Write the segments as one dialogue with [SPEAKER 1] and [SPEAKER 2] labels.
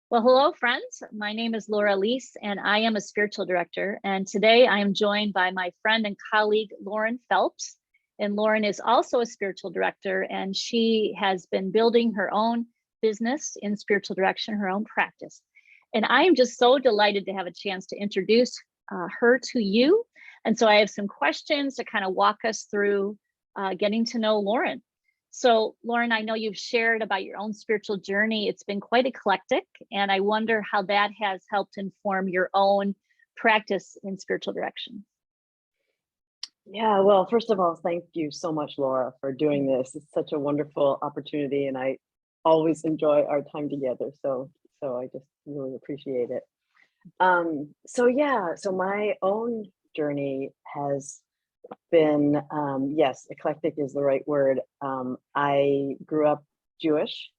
[SPEAKER 1] Well, hello, friends. My name is Laura Leese, and I am a spiritual director. And today I am joined by my friend and colleague, Lauren Phelps. And Lauren is also a spiritual director, and she has been building her own business in spiritual direction, her own practice. And I am just so delighted to have a chance to introduce her to you. And so I have some questions to kind of walk us through getting to know Lauren. So, Lauren, I know you've shared about your own spiritual journey. It's been quite eclectic, and I wonder how that has helped inform your own practice in spiritual direction.
[SPEAKER 2] Yeah, well, first of all, thank you so much, Laura, for doing this. It's such a wonderful opportunity, and I always enjoy our time together. So I just really appreciate it. So my own journey has been, yes, eclectic is the right word. I grew up Jewish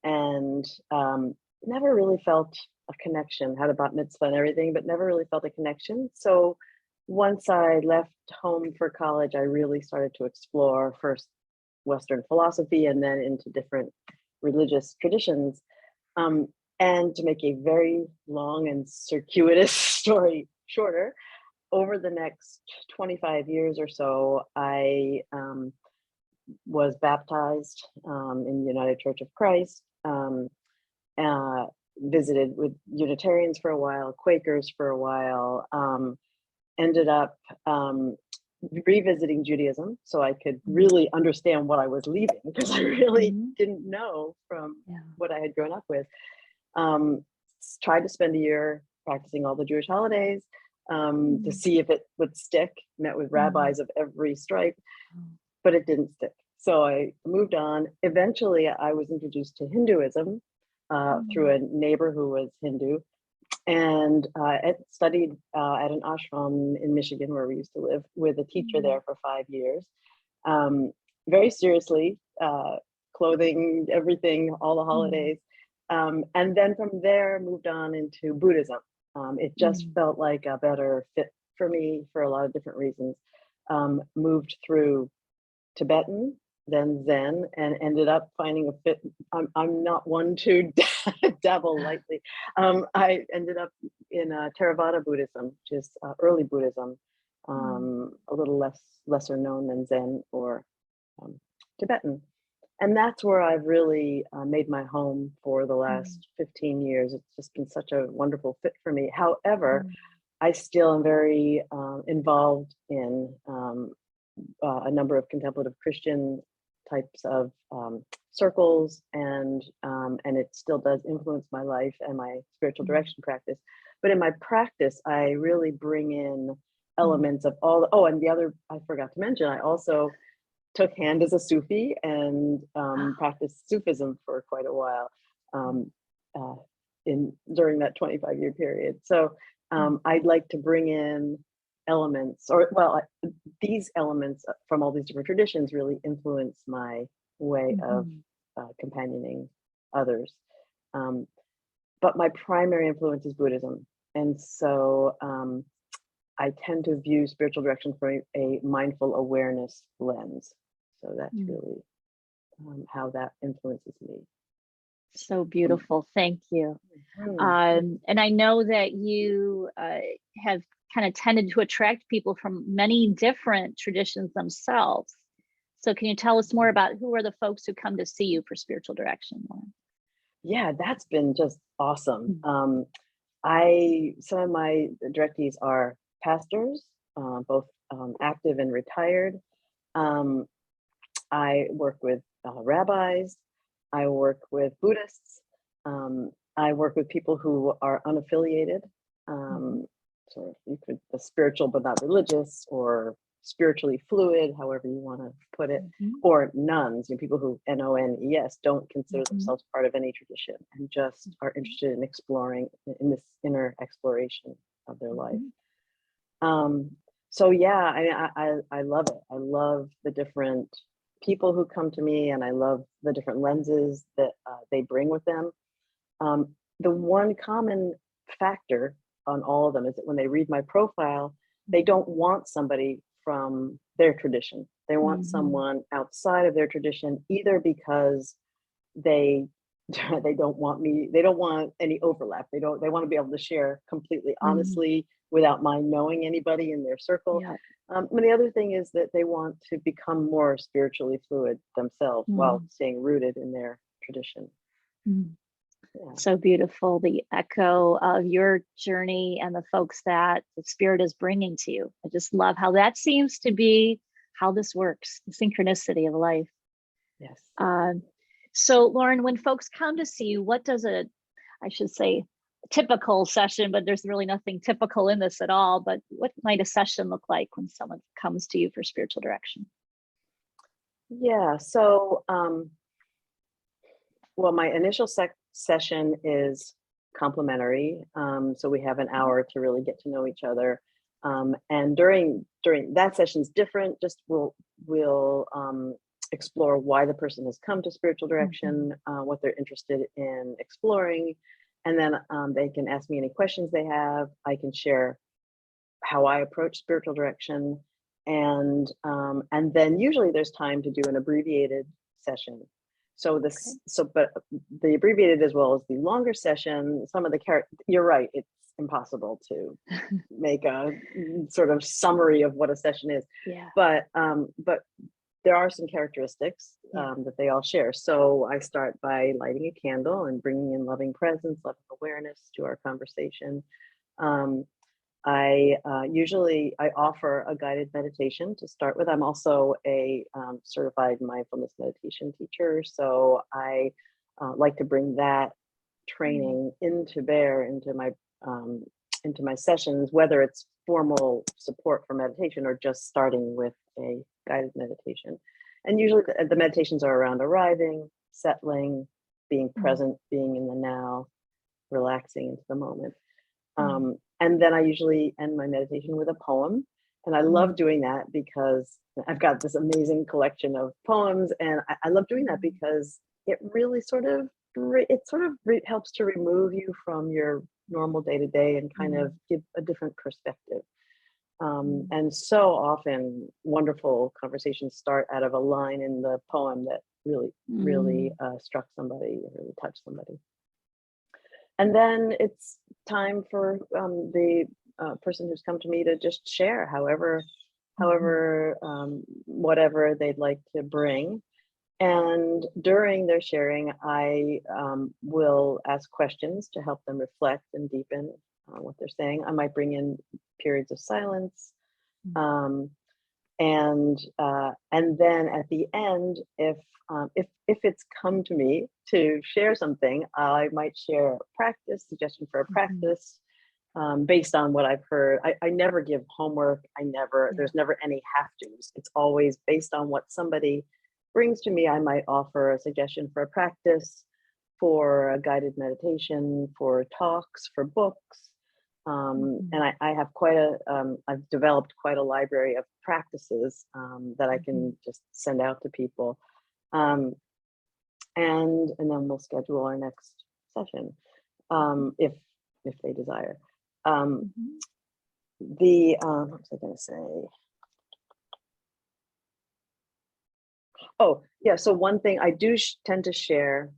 [SPEAKER 2] and never really felt a connection, had a bat mitzvah and everything, but never really felt a connection. So once I left home for college, I really started to explore first Western philosophy and then into different religious traditions. And to make a very long and circuitous story shorter, over the next 25 years or so, I was baptized in the United Church of Christ, visited with Unitarians for a while, Quakers for a while, ended up revisiting Judaism so I could really understand what I was leaving, because I really didn't know from what I had grown up with. Tried to spend a year practicing all the Jewish holidays to see if it would stick, met with rabbis of every stripe, but it didn't stick. So I moved on. Eventually, I was introduced to Hinduism through a neighbor who was Hindu, and I studied at an ashram in Michigan, where we used to live, with a teacher there for 5 years. Very seriously, clothing, everything, all the holidays. And then from there, moved on into Buddhism. It just felt like a better fit for me for a lot of different reasons. Moved through Tibetan, then Zen, and ended up finding a fit. I'm not one to dabble lightly. I ended up in Theravada Buddhism, which is early Buddhism, a little lesser known than Zen or Tibetan. And that's where I've really made my home for the last 15 years. It's just been such a wonderful fit for me. However, I still am very involved in a number of contemplative Christian types of circles, and it still does influence my life and my spiritual direction practice. But in my practice, I really bring in elements of all. And the other, I forgot to mention, I also took hand as a Sufi and practiced Sufism for quite a while during that 25-year period. So I'd like to bring in elements, these elements from all these different traditions really influence my way of companioning others. But my primary influence is Buddhism. And so I tend to view spiritual direction from a mindful awareness lens. So that's really how that influences me.
[SPEAKER 1] So beautiful. Thank you. And I know that you have kind of tended to attract people from many different traditions themselves. So can you tell us more about who are the folks who come to see you for spiritual direction, Lauren?
[SPEAKER 2] Yeah, that's been just awesome. Some of my directees are pastors, both active and retired. I work with rabbis. I work with Buddhists. I work with people who are unaffiliated. So you could the spiritual but not religious, or spiritually fluid, however you want to put it, or nuns, people who NONES don't consider themselves part of any tradition and just are interested in exploring in this inner exploration of their life. So yeah, I love it. I love the different people who come to me, and I love the different lenses that they bring with them. The one common factor on all of them is that when they read my profile, they don't want somebody from their tradition. They want someone outside of their tradition, either because they they don't want any overlap. They want to be able to share completely honestly without my knowing anybody in their circle.
[SPEAKER 1] Yeah.
[SPEAKER 2] And the other thing is that they want to become more spiritually fluid themselves while staying rooted in their tradition. Yeah.
[SPEAKER 1] So beautiful, the echo of your journey and the folks that the Spirit is bringing to you. I just love how that seems to be how this works, the synchronicity of life.
[SPEAKER 2] Yes.
[SPEAKER 1] So Lauren, when folks come to see you, what does I should say, typical session, but there's really nothing typical in this at all, but what might a session look like when someone comes to you for spiritual direction?
[SPEAKER 2] Yeah, so, well, my initial session is complimentary. So we have an hour to really get to know each other. And during that session is different. Just we'll explore why the person has come to spiritual direction, what they're interested in exploring, and then they can ask me any questions they have. I can share how I approach spiritual direction, and then usually there's time to do an abbreviated session. So but the abbreviated as well as the longer session, some of the you're right, it's impossible to make a sort of summary of what a session is.
[SPEAKER 1] Yeah.
[SPEAKER 2] But there are some characteristics that they all share. So I start by lighting a candle and bringing in loving presence, loving awareness to our conversation. I offer a guided meditation to start with. I'm also a certified mindfulness meditation teacher, so I like to bring that training into my sessions, whether it's formal support for meditation or just starting with a guided meditation. And usually the meditations are around arriving, settling, being present, being in the now, relaxing into the moment. And then I usually end my meditation with a poem. And I love doing that because I've got this amazing collection of poems. And I love doing that because it really helps to remove you from your normal day-to-day and kind of give a different perspective. And so often wonderful conversations start out of a line in the poem that really struck somebody, really touched somebody. And then it's time for the person who's come to me to just share whatever they'd like to bring. And during their sharing, I will ask questions to help them reflect and deepen what they're saying. I might bring in periods of silence. And then at the end, if it's come to me to share something, I might share a suggestion for a practice based on what I've heard. I never give homework. There's never any have-tos. It's always based on what somebody brings to me. I might offer a suggestion for a practice, for a guided meditation, for talks, for books. And I have I've developed quite a library of practices that I can just send out to people. And then we'll schedule our next session if they desire. What was I going to say? Oh, yeah. So one thing I do tend to share,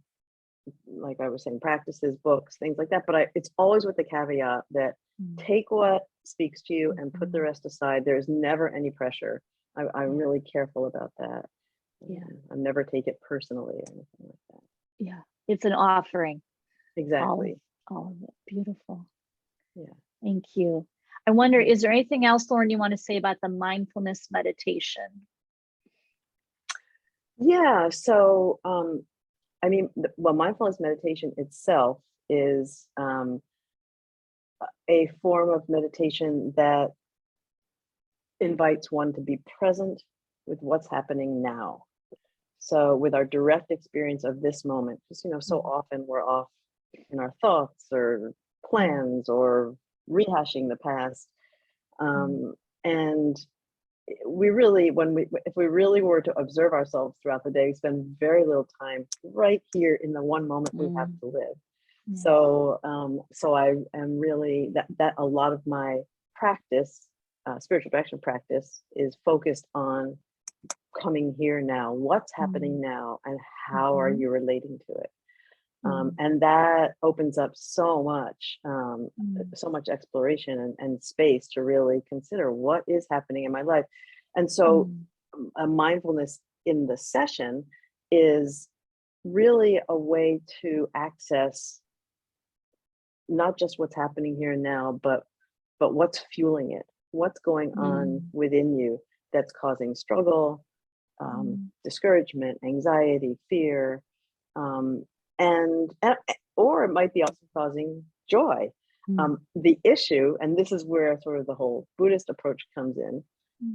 [SPEAKER 2] like I was saying, practices, books, things like that. But it's always with the caveat that take what speaks to you and put the rest aside. There's never any pressure. I'm really careful about that. Yeah, I never take it personally or anything like that.
[SPEAKER 1] Yeah, it's an offering.
[SPEAKER 2] Exactly.
[SPEAKER 1] All of it. Beautiful.
[SPEAKER 2] Yeah.
[SPEAKER 1] Thank you. I wonder, is there anything else, Lauren, you want to say about the mindfulness meditation?
[SPEAKER 2] Yeah. So, mindfulness meditation itself is a form of meditation that invites one to be present with what's happening now. So with our direct experience of this moment, because so often we're off in our thoughts or plans or rehashing the past. And we really, if we really were to observe ourselves throughout the day, we spend very little time right here in the one moment we have to live. So I am really that a lot of my practice, spiritual direction practice, is focused on coming here now. What's happening now, and how are you relating to it? And that opens up so much exploration and space to really consider what is happening in my life. And so a mindfulness in the session is really a way to access not just what's happening here and now, but what's fueling it, what's going on within you that's causing struggle, discouragement, anxiety, fear, and or it might be also causing joy. The issue, and this is where sort of the whole Buddhist approach comes in,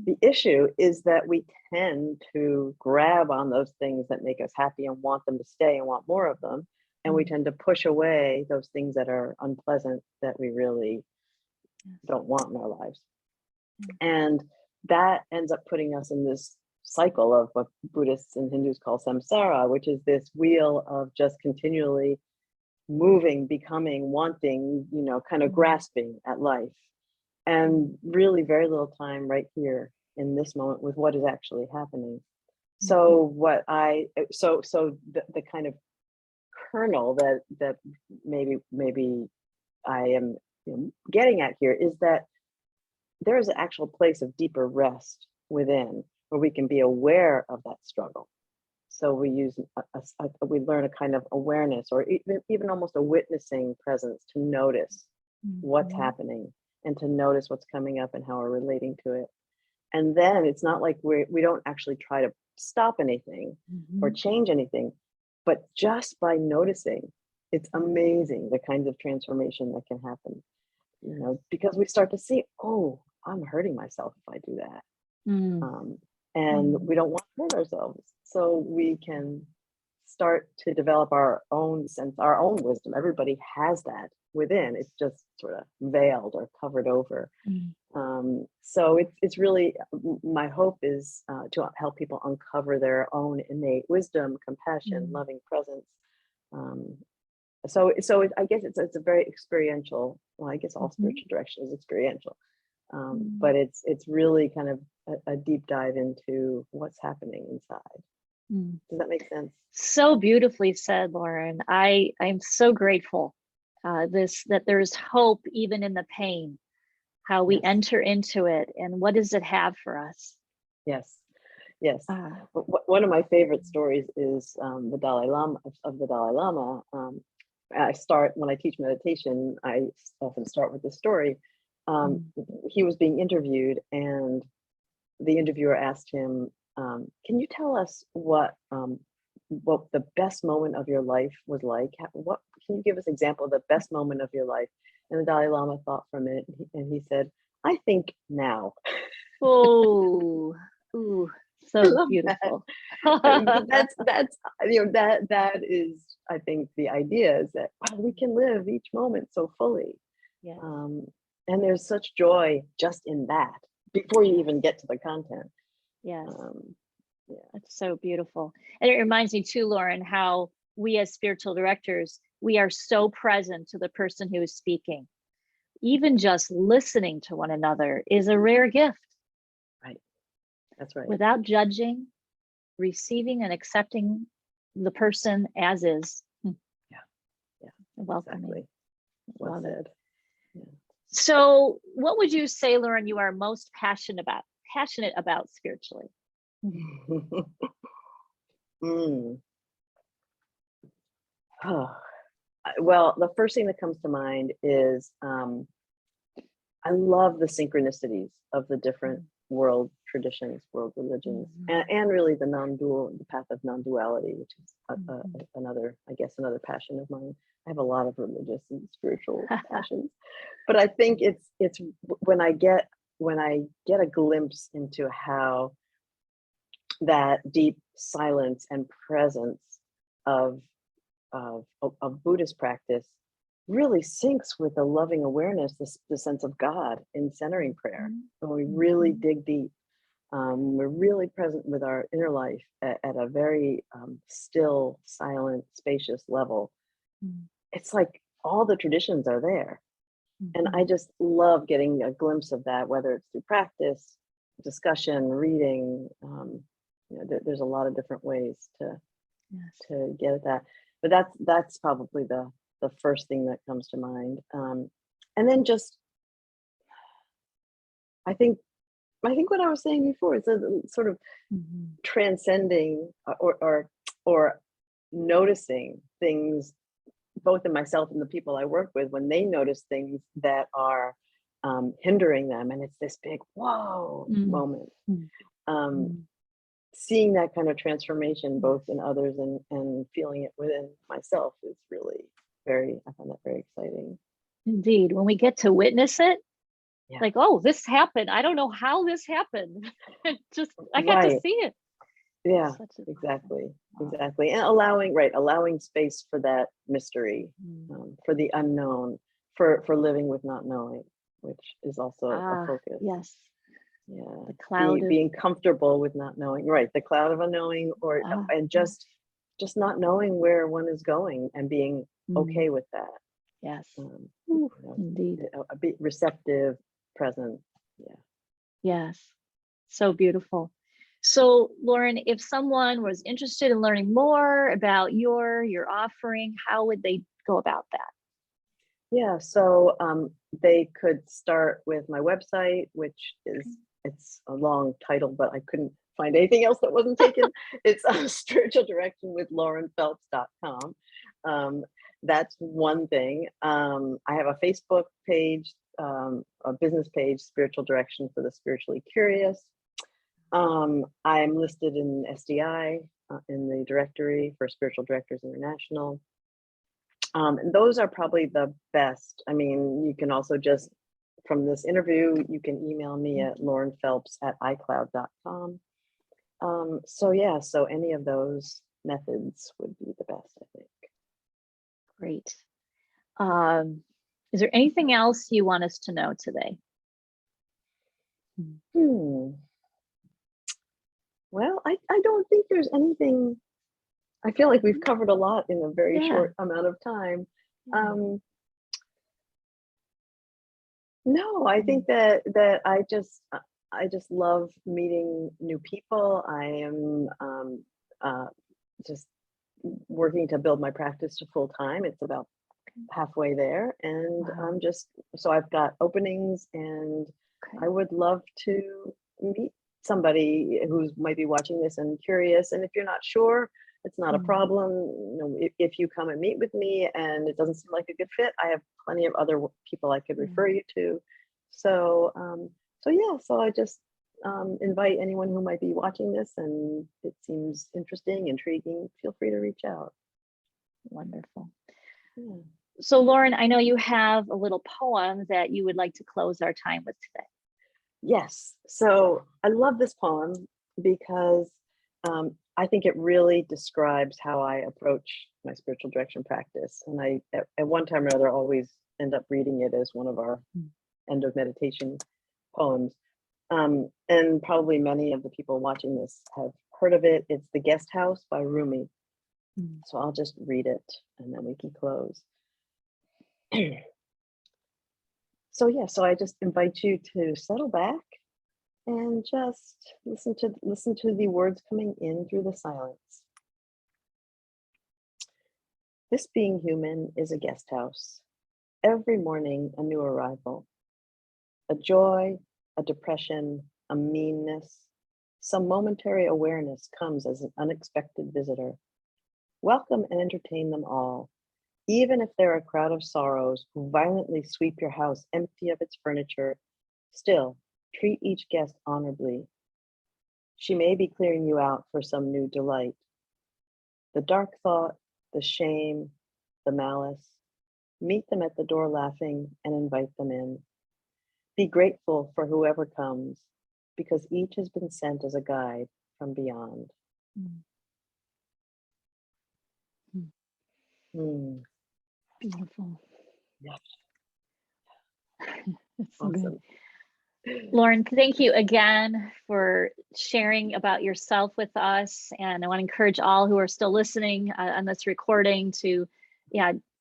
[SPEAKER 2] the issue is that we tend to grab on those things that make us happy and want them to stay and want more of them. And we tend to push away those things that are unpleasant that we really don't want in our lives. And that ends up putting us in this cycle of what Buddhists and Hindus call samsara, which is this wheel of just continually moving, becoming, wanting, kind of grasping at life. And really very little time right here in this moment with what is actually happening. So the kind of kernel that maybe I am getting at here is that there is an actual place of deeper rest within where we can be aware of that struggle. So we use we learn a kind of awareness, or even almost a witnessing presence, to notice what's happening and to notice what's coming up and how we're relating to it. And then it's not like we don't actually try to stop anything or change anything, but just by noticing, it's amazing the kinds of transformation that can happen, because we start to see, oh, I'm hurting myself if I do that. And we don't want to hurt ourselves. So we can start to develop our own sense, our own wisdom. Everybody has that within. It's just sort of veiled or covered over. So it's really, my hope is to help people uncover their own innate wisdom, compassion, loving presence. So I guess it's a very experiential. Well, I guess all spiritual direction is experiential, but it's really kind of a deep dive into what's happening inside. Does that make sense?
[SPEAKER 1] So beautifully said, Lauren. I'm so grateful that there's hope even in the pain, how we enter into it, and what does it have for us?
[SPEAKER 2] Yes. One of my favorite stories is the Dalai Lama. When I teach meditation, I often start with this story. He was being interviewed, and the interviewer asked him, can you tell us what the best moment of your life was like? What can you give us an example of the best moment of your life? And the Dalai Lama thought for a minute, and he said, I think now.
[SPEAKER 1] Oh, ooh, so beautiful.
[SPEAKER 2] That's that is, I think, the idea is that we can live each moment so fully. And there's such joy just in that before you even get to the content.
[SPEAKER 1] That's so beautiful. And it reminds me too, Lauren, how we as spiritual directors, we are so present to the person who is speaking. Even just listening to one another is a rare gift.
[SPEAKER 2] Right. That's right.
[SPEAKER 1] Without judging, receiving and accepting the person as is. Welcoming.
[SPEAKER 2] Exactly. Well said.
[SPEAKER 1] So what would you say, Lauren, you are most passionate about spiritually?
[SPEAKER 2] Well, the first thing that comes to mind is I love the synchronicities of the different world traditions, world religions, and really the path of non-duality, which is another passion of mine. I have a lot of religious and spiritual passions, but I think it's when I get a glimpse into how that deep silence and presence of Buddhist practice really syncs with a loving awareness, the sense of God in centering prayer. When we really dig deep, we're really present with our inner life at a very still, silent, spacious level. It's like all the traditions are there. And I just love getting a glimpse of that, whether it's through practice, discussion, reading. There's a lot of different ways to get at that. but that's probably the first thing that comes to mind. And then just, I think what I was saying before is a sort of transcending or noticing things both in myself and the people I work with when they notice things that are hindering them, and it's this big whoa moment. Seeing that kind of transformation both in others and feeling it within myself is really I find that very exciting.
[SPEAKER 1] Indeed, when we get to witness it,
[SPEAKER 2] Yeah.
[SPEAKER 1] like, oh, this happened. I don't know how this happened. Just I got to see it.
[SPEAKER 2] Yeah, exactly. And allowing space for that mystery, for the unknown, for living with not knowing, which is also a focus.
[SPEAKER 1] Yes.
[SPEAKER 2] Yeah.
[SPEAKER 1] The cloud
[SPEAKER 2] being comfortable with not knowing, right? The cloud of unknowing, and just not knowing where one is going and being okay with that.
[SPEAKER 1] Yes.
[SPEAKER 2] Indeed. A bit receptive, present. Yeah.
[SPEAKER 1] Yes. So beautiful. So Lauren, if someone was interested in learning more about your offering, how would they go about that?
[SPEAKER 2] Yeah, so they could start with my website, which is, it's a long title, but I couldn't find anything else that wasn't taken. It's spiritualdirectionwithlaurenphelps.com. That's one thing. I have a Facebook page, a business page, Spiritual Direction for the Spiritually Curious. I'm listed in SDI, in the directory for Spiritual Directors International. And those are probably the best. I mean, you can also just, from this interview, you can email me at laurenphelps@icloud.com. So yeah, so any of those methods would be the best, I think.
[SPEAKER 1] Great. Is there anything else you want us to know today?
[SPEAKER 2] Well, I don't think there's anything. I feel like we've covered a lot in a very short amount of time. No, I think that I just love meeting new people. I am just working to build my practice to full time. It's about halfway there, and I'm just, so I've got openings, and I would love to meet somebody who might be watching this and curious. And if you're not sure, it's not a problem. You know, if you come and meet with me and it doesn't seem like a good fit, I have plenty of other people I could refer you to. So, so I just invite anyone who might be watching this and it seems interesting, intriguing, feel free to reach out.
[SPEAKER 1] Wonderful. So Lauren, I know you have a little poem that you would like to close our time with today.
[SPEAKER 2] Yes. So I love this poem because I think it really describes how I approach my spiritual direction practice. And I, at one time or another, always end up reading it as one of our end of meditation poems. And probably many of the people watching this have heard of it. It's The Guest House by Rumi. So I'll just read it and then we can close. So yeah, so I just invite you to settle back and just listen to the words coming in through the silence. This being human is a guest house. Every morning, a new arrival. A joy, a depression, a meanness, some momentary awareness comes as an unexpected visitor. Welcome and entertain them all, even if they're a crowd of sorrows who violently sweep your house empty of its furniture. Still, treat each guest honorably. She may be clearing you out for some new delight. The dark thought, the shame, the malice, meet them at the door laughing and invite them in. Be grateful for whoever comes, because each has been sent as a guide from beyond.
[SPEAKER 1] Beautiful.
[SPEAKER 2] Yeah.
[SPEAKER 1] That's so
[SPEAKER 2] Awesome.
[SPEAKER 1] good. Lauren, thank you again for sharing about yourself with us. And I want to encourage all who are still listening on this recording to,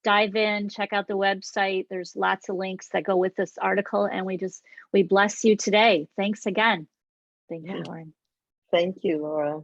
[SPEAKER 1] dive in, check out the website. There's lots of links that go with this article, and we bless you today. Thanks again. Thank you, Lauren.
[SPEAKER 2] Thank you, Laura.